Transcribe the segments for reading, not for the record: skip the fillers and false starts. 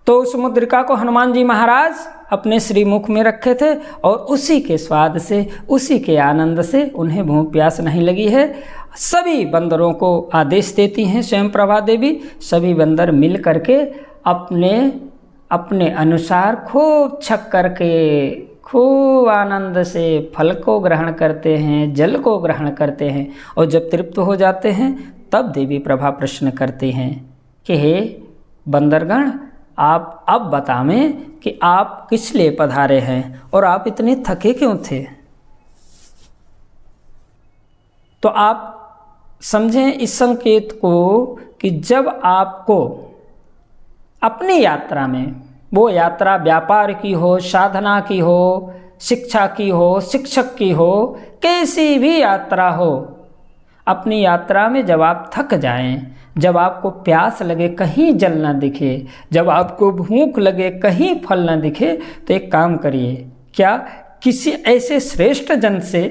तो उस मुद्रिका को हनुमान जी महाराज अपने श्रीमुख में रखे थे और उसी के स्वाद से, उसी के आनंद से उन्हें भूख प्यास नहीं लगी है। सभी बंदरों को आदेश देती हैं स्वयं प्रभा देवी। सभी बंदर मिल करके अपने अपने अनुसार खूब छक करके खूब आनंद से फल को ग्रहण करते हैं, जल को ग्रहण करते हैं। और जब तृप्त हो जाते हैं तब देवी प्रभा प्रश्न करती हैं कि हे बंदरगण, आप अब बतावें कि आप किस लिए पधारे हैं और आप इतने थके क्यों थे। तो आप समझें इस संकेत को कि जब आपको अपनी यात्रा में, वो यात्रा व्यापार की हो, साधना की हो, शिक्षा की हो, शिक्षक की हो, कैसी भी यात्रा हो, अपनी यात्रा में जब आप थक जाएं, जब आपको प्यास लगे कहीं जल ना दिखे, जब आपको भूख लगे कहीं फल ना दिखे, तो एक काम करिए, क्या किसी ऐसे श्रेष्ठ जन से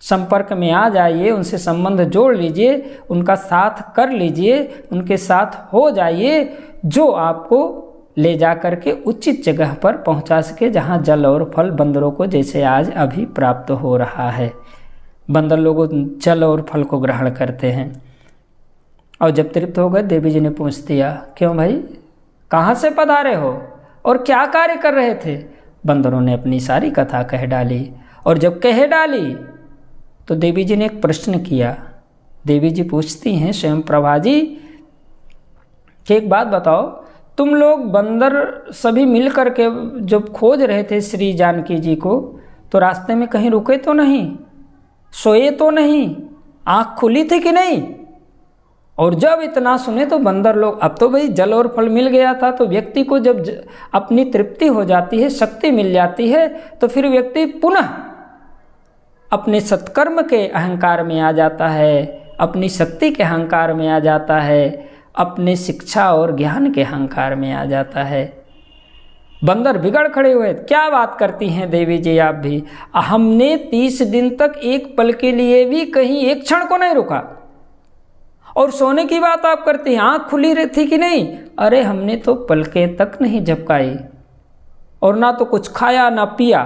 संपर्क में आ जाइए, उनसे संबंध जोड़ लीजिए, उनका साथ कर लीजिए, उनके साथ हो जाइए, जो आपको ले जा करके उचित जगह पर पहुंचा सके, जहां जल और फल बंदरों को जैसे आज अभी प्राप्त हो रहा है। बंदर लोग जल और फल को ग्रहण करते हैं। और जब तृप्त हो गए, देवी जी ने पूछ दिया, क्यों भाई, कहाँ से पधारे हो और क्या कार्य कर रहे थे। बंदरों ने अपनी सारी कथा कह डाली। और जब कह डाली तो देवी जी ने एक प्रश्न किया। देवी जी पूछती हैं स्वयं प्रभा जी कि एक बात बताओ, तुम लोग बंदर सभी मिल करके जब खोज रहे थे श्री जानकी जी को, तो रास्ते में कहीं रुके तो नहीं, सोए तो नहीं, आँख खुली थी कि नहीं। और जब इतना सुने तो बंदर लोग, अब तो भाई जल और फल मिल गया था, तो व्यक्ति को जब अपनी तृप्ति हो जाती है, शक्ति मिल जाती है, तो फिर व्यक्ति पुनः अपने सत्कर्म के अहंकार में आ जाता है, अपनी शक्ति के अहंकार में आ जाता है, अपने शिक्षा और ज्ञान के अहंकार में आ जाता है। बंदर बिगड़ खड़े हुए, क्या बात करती हैं देवी जी आप भी, हमने 30 दिन तक एक पल के लिए भी कहीं एक क्षण को नहीं रुका, और सोने की बात आप करती हैं, आँख खुली रही थी कि नहीं। अरे हमने तो पलकें तक नहीं झपकाई, और ना तो कुछ खाया ना पिया।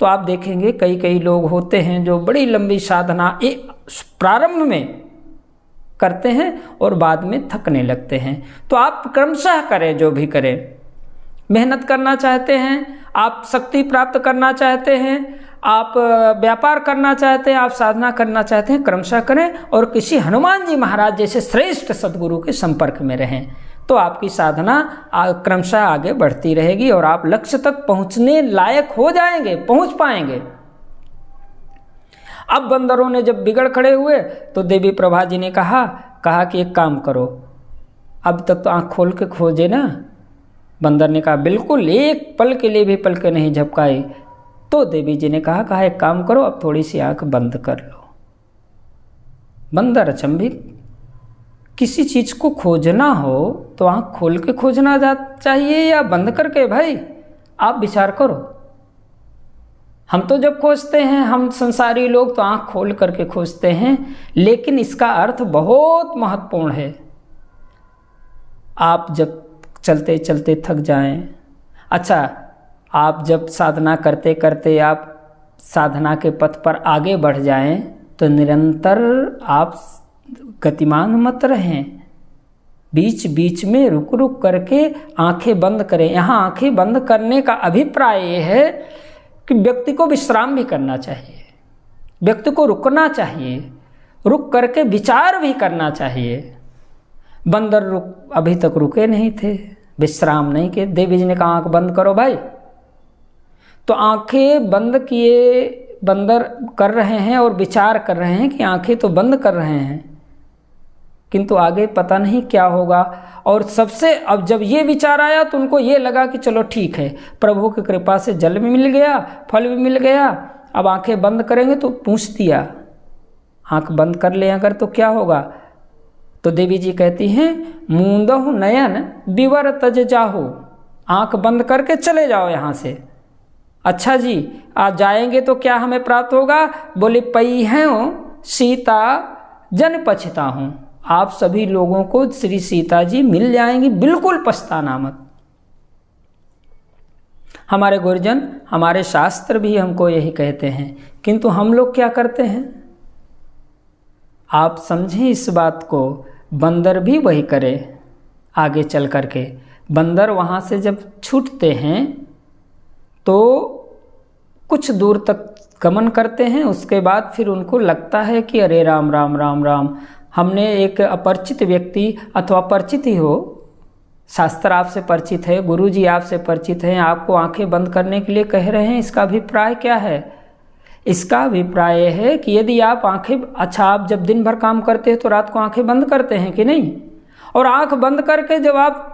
तो आप देखेंगे कई कई लोग होते हैं जो बड़ी लंबी साधना प्रारंभ में करते हैं और बाद में थकने लगते हैं। तो आप क्रमशः करें, जो भी करें, मेहनत करना चाहते हैं, आप शक्ति प्राप्त करना चाहते हैं, आप व्यापार करना चाहते हैं, आप साधना करना चाहते हैं, क्रमशः करें और किसी हनुमान जी महाराज जैसे श्रेष्ठ सद्गुरु के संपर्क में रहें, तो आपकी साधना क्रमशः आगे बढ़ती रहेगी और आप लक्ष्य तक पहुंचने लायक हो जाएंगे, पहुंच पाएंगे। अब बंदरों ने जब बिगड़ खड़े हुए तो देवी प्रभा जी ने कहा कि एक काम करो, अब तक तो आँख खोल के खोजे ना। बंदर ने कहा बिल्कुल, एक पल के लिए भी पल के नहीं झपकाई। तो देवी जी ने कहा एक काम करो, अब थोड़ी सी आँख बंद कर लो। बंदर अचंभित, किसी चीज़ को खोजना हो तो आँख खोल के खोजना चाहिए या बंद करके। भाई आप विचार करो, हम तो जब खोजते हैं, हम संसारी लोग तो आँख खोल करके खोजते हैं, लेकिन इसका अर्थ बहुत महत्वपूर्ण है। आप जब चलते चलते थक जाएं, अच्छा आप जब साधना करते करते आप साधना के पथ पर आगे बढ़ जाएं, तो निरंतर आप गतिमान मत रहें, बीच बीच में रुक रुक करके आंखें बंद करें। यहाँ आंखें बंद करने का अभिप्राय ये है कि व्यक्ति को विश्राम भी करना चाहिए, व्यक्ति को रुकना चाहिए, रुक करके विचार भी करना चाहिए। बंदर अभी तक रुके नहीं थे, विश्राम नहीं किए। देवी जी ने कहा आंख बंद करो भाई। तो आंखें बंद किए बंदर कर रहे हैं और विचार कर रहे हैं कि आंखें तो बंद कर रहे हैं, किंतु आगे पता नहीं क्या होगा। और सबसे अब जब ये विचार आया तो उनको ये लगा कि चलो ठीक है, प्रभु की कृपा से जल भी मिल गया, फल भी मिल गया, अब आंखें बंद करेंगे। तो पूछ दिया, आंख बंद कर ले अगर तो क्या होगा। तो देवी जी कहती हैं मूंदहु नयन विवर तज जाहु, आंख बंद करके चले जाओ यहाँ से। अच्छा जी, आज जाएंगे तो क्या हमें प्राप्त होगा। बोले पई हैं सीता जन पछता हूँ, आप सभी लोगों को श्री सीता जी मिल जाएंगी, बिल्कुल पछताना मत। हमारे गुरुजन, हमारे शास्त्र भी हमको यही कहते हैं, किंतु हम लोग क्या करते हैं? आप समझें इस बात को, बंदर भी वही करे। आगे चल करके बंदर वहाँ से जब छूटते हैं तो कुछ दूर तक गमन करते हैं, उसके बाद फिर उनको लगता है कि अरे राम राम राम राम, हमने एक अपरिचित व्यक्ति अथवा परिचित ही हो, शास्त्र आपसे परिचित है, गुरुजी आपसे परिचित हैं, आपको आंखें बंद करने के लिए कह रहे हैं। इसका अभिप्राय क्या है? इसका अभिप्राय है कि यदि आप आंखें, अच्छा आप जब दिन भर काम करते हैं तो रात को आंखें बंद करते हैं कि नहीं? और आंख बंद करके जब आप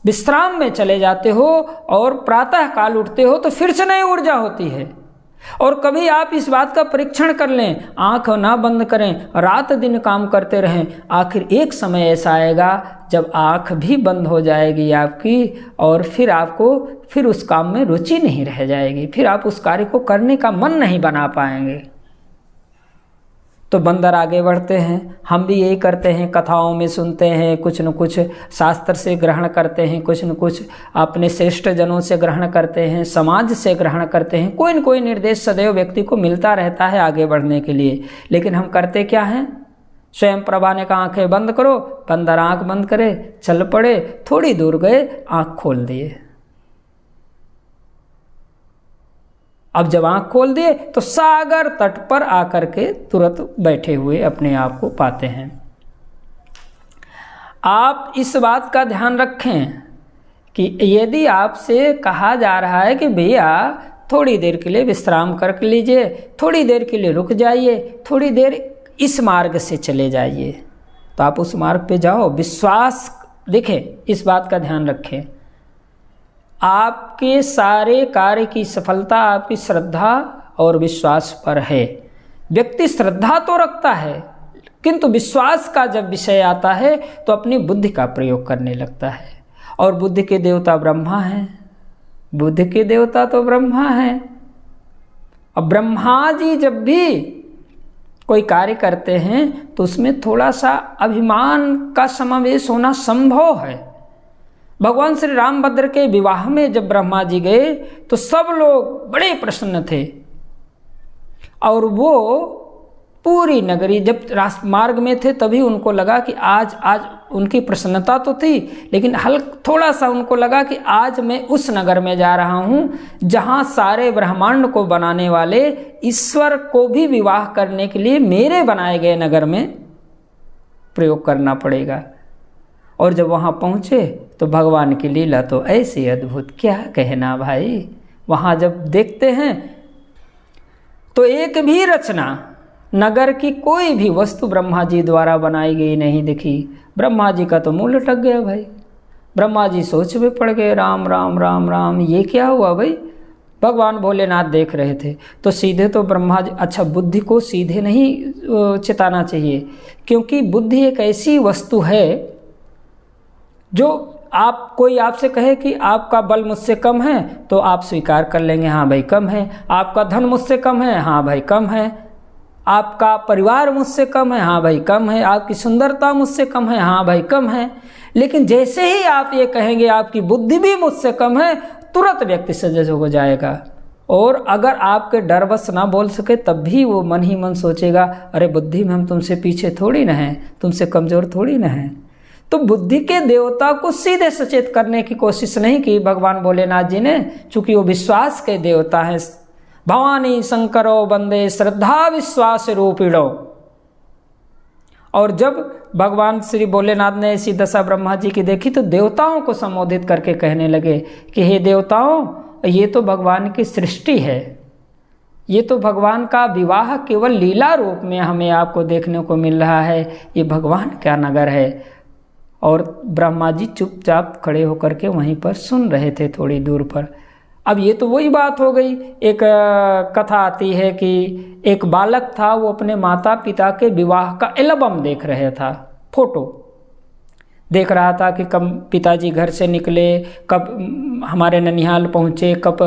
विश्राम में चले जाते हो और प्रातः काल उठते हो तो फिर से नई ऊर्जा होती है। और कभी आप इस बात का परीक्षण कर लें, आंख ना बंद करें, रात दिन काम करते रहें, आखिर एक समय ऐसा आएगा जब आंख भी बंद हो जाएगी आपकी और फिर आपको फिर उस काम में रुचि नहीं रह जाएगी, फिर आप उस कार्य को करने का मन नहीं बना पाएंगे। तो बंदर आगे बढ़ते हैं, हम भी यही करते हैं, कथाओं में सुनते हैं, कुछ न कुछ शास्त्र से ग्रहण करते हैं, कुछ न कुछ अपने श्रेष्ठ जनों से ग्रहण करते हैं, समाज से ग्रहण करते हैं, कोई न कोई निर्देश सदैव व्यक्ति को मिलता रहता है आगे बढ़ने के लिए। लेकिन हम करते क्या हैं? स्वयं प्रभा ने कहा आंखें बंद करो, बंदर आंख बंद करे, चल पड़े, थोड़ी दूर गए, आंख खोल दिए। अब जब आँख खोल दिए तो सागर तट पर आकर के तुरंत बैठे हुए अपने आप को पाते हैं। आप इस बात का ध्यान रखें कि यदि आपसे कहा जा रहा है कि भैया थोड़ी देर के लिए विश्राम कर लीजिए, थोड़ी देर के लिए रुक जाइए, थोड़ी देर इस मार्ग से चले जाइए, तो आप उस मार्ग पे जाओ। विश्वास, देखें इस बात का ध्यान रखें, आपके सारे कार्य की सफलता आपकी श्रद्धा और विश्वास पर है। व्यक्ति श्रद्धा तो रखता है किंतु विश्वास का जब विषय आता है तो अपनी बुद्धि का प्रयोग करने लगता है, और बुद्धि के देवता ब्रह्मा हैं, बुद्धि के देवता तो ब्रह्मा हैं। अब ब्रह्मा जी जब भी कोई कार्य करते हैं तो उसमें थोड़ा सा अभिमान का समावेश होना संभव है। भगवान श्री रामभद्र के विवाह में जब ब्रह्मा जी गए तो सब लोग बड़े प्रसन्न थे, और वो पूरी नगरी जब मार्ग में थे तभी उनको लगा कि आज उनकी प्रसन्नता तो थी, लेकिन थोड़ा सा उनको लगा कि आज मैं उस नगर में जा रहा हूँ जहाँ सारे ब्रह्मांड को बनाने वाले ईश्वर को भी विवाह करने के लिए मेरे बनाए गए नगर में प्रयोग करना पड़ेगा। और जब वहाँ पहुँचे तो भगवान की लीला तो ऐसी अद्भुत, क्या कहना भाई। वहाँ जब देखते हैं तो एक भी रचना, नगर की कोई भी वस्तु ब्रह्मा जी द्वारा बनाई गई नहीं दिखी। ब्रह्मा जी का तो मुंह लटक गया भाई। ब्रह्मा जी सोच में पड़ गए, राम राम राम राम, ये क्या हुआ भाई। भगवान भोलेनाथ देख रहे थे तो सीधे तो ब्रह्मा जी, अच्छा बुद्धि को सीधे नहीं चिताना चाहिए, क्योंकि बुद्धि एक ऐसी वस्तु है जो कोई आपसे कहे कि आपका बल मुझसे कम है तो आप स्वीकार कर लेंगे, हाँ भाई कम है। आपका धन मुझसे कम है, हाँ भाई कम है। आपका परिवार मुझसे कम है, हाँ भाई कम है। आपकी सुंदरता मुझसे कम है, हाँ भाई कम है। लेकिन जैसे ही आप ये कहेंगे आपकी बुद्धि भी मुझसे कम है, तुरंत व्यक्ति सजग हो जाएगा। और अगर आपके डरवश ना बोल सके तब भी वो मन ही मन सोचेगा, अरे बुद्धि में हम तुमसे पीछे थोड़ी ना हैं, तुमसे कमज़ोर थोड़ी ना हैं। तो बुद्धि के देवता को सीधे सचेत करने की कोशिश नहीं की भगवान भोलेनाथ जी ने, चूँकि वो विश्वास के देवता हैं। भवानी शंकरो वंदे श्रद्धा विश्वास रूपिणो। और जब भगवान श्री भोलेनाथ ने ऐसी दशा ब्रह्मा जी की देखी तो देवताओं को संबोधित करके कहने लगे कि हे देवताओं, ये तो भगवान की सृष्टि है, ये तो भगवान का विवाह केवल लीला रूप में हमें आपको देखने को मिल रहा है, ये भगवान का नगर है। और ब्रह्मा जी चुपचाप खड़े होकर के वहीं पर सुन रहे थे थोड़ी दूर पर। अब ये तो वही बात हो गई, एक कथा आती है कि एक बालक था, वो अपने माता पिता के विवाह का एल्बम देख रहा था, फोटो देख रहा था कि कब पिताजी घर से निकले, कब हमारे ननिहाल पहुँचे, कब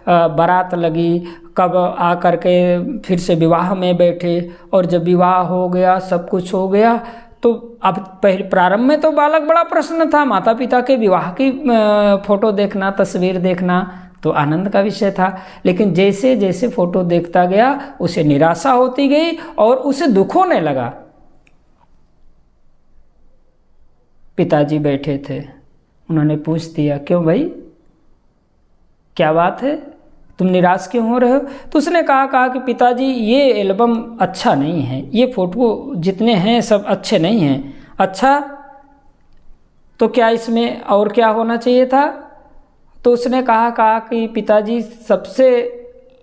बारात लगी, कब आकर के फिर से विवाह में बैठे, और जब विवाह हो गया सब कुछ हो गया तो अब पहले प्रारंभ में तो बालक बड़ा प्रसन्न था, माता पिता के विवाह की फोटो देखना, तस्वीर देखना तो आनंद का विषय था। लेकिन जैसे जैसे फोटो देखता गया उसे निराशा होती गई और उसे दुख होने लगा। पिताजी बैठे थे, उन्होंने पूछ दिया, क्यों भाई, क्या बात है, तुम निराश क्यों हो रहे हो? तो उसने कहा कि पिताजी ये एल्बम अच्छा नहीं है, ये फ़ोटो जितने हैं सब अच्छे नहीं हैं। अच्छा, तो क्या इसमें और क्या होना चाहिए था? तो उसने कहा कि पिताजी सबसे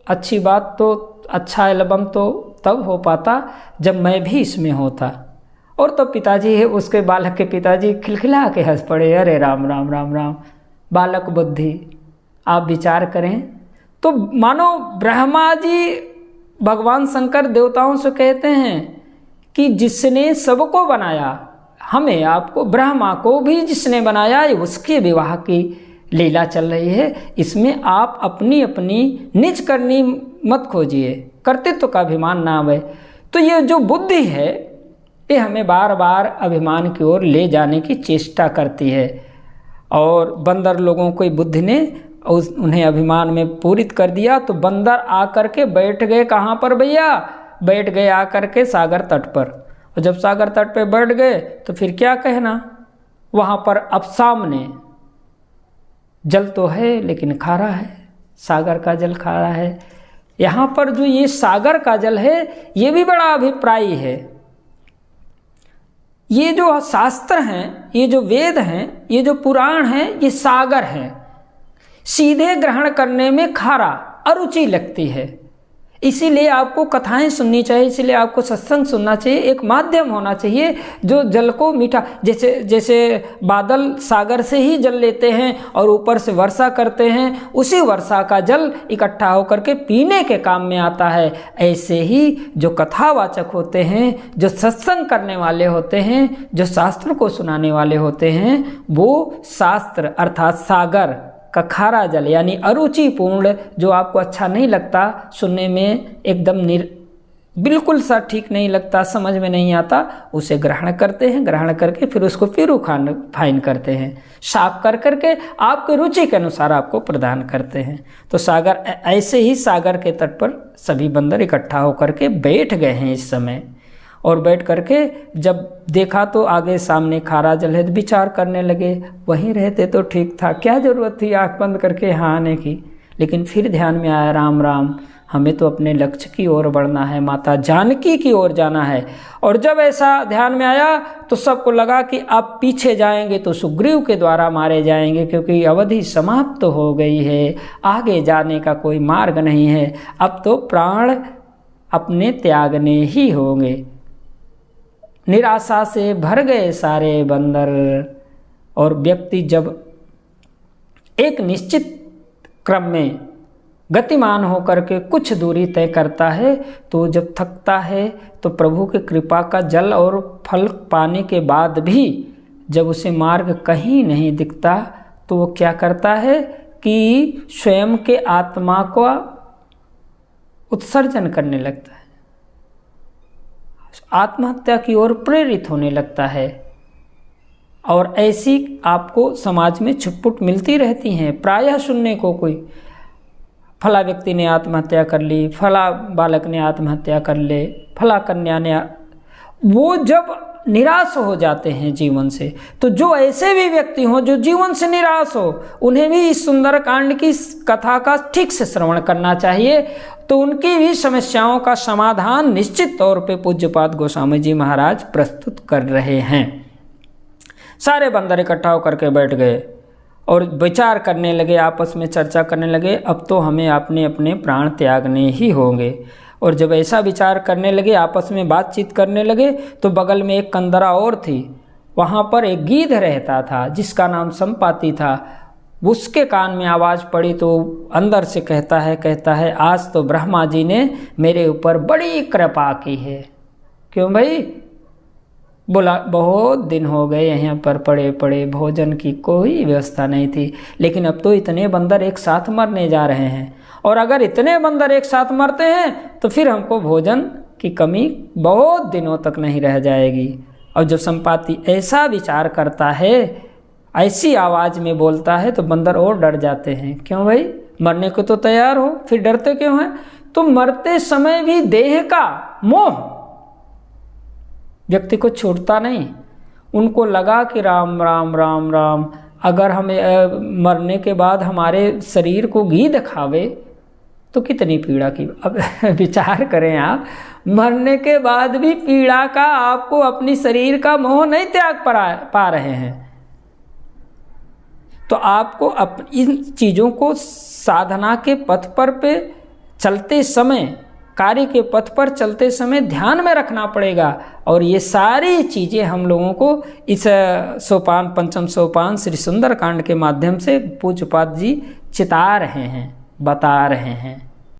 अच्छी बात तो, अच्छा एल्बम तो तब हो पाता जब मैं भी इसमें होता। और तो पिताजी है, उसके बालक के पिताजी खिलखिला के हंस पड़े। अरे राम राम राम राम, बालक बुद्धि, आप विचार करें तो मानो ब्रह्मा जी भगवान शंकर देवताओं से कहते हैं कि जिसने सबको बनाया, हमें आपको ब्रह्मा को भी जिसने बनाया, उसके विवाह की लीला चल रही है, इसमें आप अपनी अपनी निज करनी मत खोजिए, कर्तृत्व का अभिमान ना आवे। तो ये जो बुद्धि है ये हमें बार बार अभिमान की ओर ले जाने की चेष्टा करती है। और बंदर लोगों को बुद्धि ने उन्हें अभिमान में पूरित कर दिया। तो बंदर आकर के बैठ गए कहाँ पर भैया? बैठ गए आकर के सागर तट पर। और जब सागर तट पे बैठ गए तो फिर क्या कहना, वहाँ पर अब सामने जल तो है लेकिन खारा है, सागर का जल खारा है। यहाँ पर जो ये सागर का जल है ये भी बड़ा अभिप्रायी है। ये जो शास्त्र हैं, ये जो वेद हैं, ये जो पुराण हैं, ये सागर हैं। सीधे ग्रहण करने में खारा, अरुचि लगती है। इसीलिए आपको कथाएं सुननी चाहिए, इसीलिए आपको सत्संग सुनना चाहिए। एक माध्यम होना चाहिए जो जल को मीठा, जैसे बादल सागर से ही जल लेते हैं और ऊपर से वर्षा करते हैं, उसी वर्षा का जल इकट्ठा होकर के पीने के काम में आता है। ऐसे ही जो कथावाचक होते हैं, जो सत्संग करने वाले होते हैं, जो शास्त्र को सुनाने वाले होते हैं, वो शास्त्र अर्थात सागर का खारा जल यानी अरुचिपूर्ण, जो आपको अच्छा नहीं लगता, सुनने में एकदम बिल्कुल सा ठीक नहीं लगता, समझ में नहीं आता, उसे ग्रहण करते हैं। ग्रहण करके फिर उसको फिर फाइन करते हैं, साफ कर करके आपके रुचि के अनुसार आपको प्रदान करते हैं। तो सागर, ऐसे ही सागर के तट पर सभी बंदर इकट्ठा होकर के बैठ गए हैं इस समय। और बैठ करके जब देखा तो आगे सामने खारा जल है, विचार करने लगे, वहीं रहते तो ठीक था, क्या ज़रूरत थी आँख बंद करके यहाँ आने की। लेकिन फिर ध्यान में आया, राम राम, हमें तो अपने लक्ष्य की ओर बढ़ना है, माता जानकी की ओर जाना है। और जब ऐसा ध्यान में आया तो सबको लगा कि अब पीछे जाएंगे तो सुग्रीव के द्वारा मारे जाएंगे, क्योंकि अवधि समाप्त हो गई है, आगे जाने का कोई मार्ग नहीं है, अब तो प्राण अपने त्यागने ही होंगे। निराशा से भर गए सारे बंदर। और व्यक्ति जब एक निश्चित क्रम में गतिमान होकर के कुछ दूरी तय करता है तो जब थकता है तो प्रभु की कृपा का जल और फल पाने के बाद भी जब उसे मार्ग कहीं नहीं दिखता तो वो क्या करता है कि स्वयं के आत्मा को उत्सर्जन करने लगता है, आत्महत्या की ओर प्रेरित होने लगता है। और ऐसी आपको समाज में छुटपुट मिलती रहती हैं, प्रायः सुनने को, कोई फला व्यक्ति ने आत्महत्या कर ली, फला बालक ने आत्महत्या कर ले, फला कन्या ने। वो जब निराश हो जाते हैं जीवन से, तो जो ऐसे भी व्यक्ति हों जो जीवन से निराश हो, उन्हें भी इस सुंदर कांड की कथा का ठीक से श्रवण करना चाहिए। तो उनकी भी समस्याओं का समाधान निश्चित तौर पे पूज्यपाद गोस्वामी जी महाराज प्रस्तुत कर रहे हैं। सारे बंदर इकट्ठा होकर के बैठ गए और विचार करने लगे, आपस में चर्चा करने लगे, अब तो हमें अपने अपने प्राण त्यागने ही होंगे। और जब ऐसा विचार करने लगे, आपस में बातचीत करने लगे, तो बगल में एक कंदरा और थी, वहाँ पर एक गीध रहता था जिसका नाम संपाति था। उसके कान में आवाज़ पड़ी तो अंदर से कहता है आज तो ब्रह्मा जी ने मेरे ऊपर बड़ी कृपा की है। क्यों भाई? बोला बहुत दिन हो गए यहाँ पर पड़े पड़े, भोजन की कोई व्यवस्था नहीं थी, लेकिन अब तो इतने बंदर एक साथ मरने जा रहे हैं, और अगर इतने बंदर एक साथ मरते हैं तो फिर हमको भोजन की कमी बहुत दिनों तक नहीं रह जाएगी। और जब संपाति ऐसा विचार करता है, ऐसी आवाज़ में बोलता है, तो बंदर और डर जाते हैं। क्यों भाई, मरने को तो तैयार हो, फिर डरते क्यों हैं? तो मरते समय भी देह का मोह व्यक्ति को छूटता नहीं। उनको लगा कि राम राम राम राम, अगर हमें मरने के बाद हमारे शरीर को घी खावे तो कितनी पीड़ा की। अब विचार करें आप, मरने के बाद भी पीड़ा का आपको अपनी शरीर का मोह नहीं त्याग पा रहे हैं। तो आपको इन चीज़ों को साधना के पथ पर पे चलते समय, कार्य के पथ पर चलते समय ध्यान में रखना पड़ेगा। और ये सारी चीज़ें हम लोगों को इस सोपान, पंचम सोपान श्री सुंदरकांड के माध्यम से पूज्यपाद जी चिता रहे हैं, बता रहे हैं।